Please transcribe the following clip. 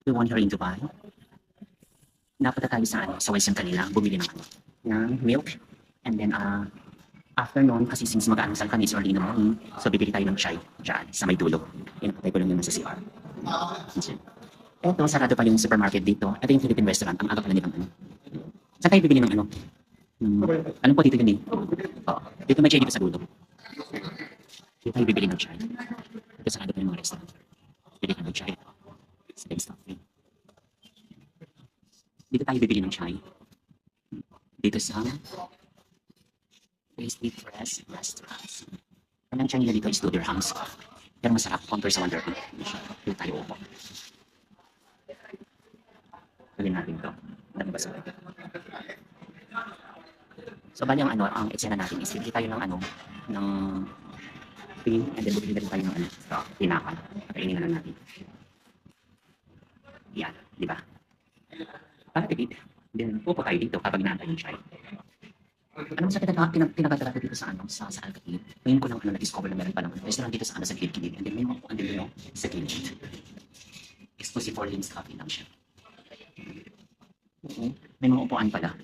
the one here in Dubai, napunta tayo sa sa Western kanila, bumili ng milk. And then, after noon, kasi since mag-aansal kami, it's early in the morning, so bibili tayo ng chai dyan, sa may dulo. Pinapatay ko lang yung nasa CR. Eto, sarado pa yung supermarket dito. Ito yung Philippine restaurant, ang aga pala nilang ano. Saan tayo bibili ng ano? Alam ko dito yun eh. Dito may chai dito sa dulo. Dito tayo bibili ng chai. Dito sarado pa yung mga restaurant. Bibili ka ng chai. Sa stuffing. Dito tayo bibili ng chai. Dito sa Tasty Fresh Restaurants. Ang chai nila dito is 2 dirhams. Pero masarap, compare sa 1 dirham. Dito tayo upo. Gawin natin ito. Dami ba sa ito? So, bali ang eksena natin is bibili tayo ng ng pin, and then bibili tayo ng tinapay. Pakainin na lang natin. Yan, di ba? Para tipid. Then, upo tayo dito kapag inaantay yung chai. Alam mo sa pinagkatala ko dito sa sa Al-Khatib, ngayon ko lang na-discover na meron pa naman restaurant dito sa sa gilid-gilid. And then may mga upuan dito sa gilid. Exclusive for Links Coffee lang siya. May mga upuan pala.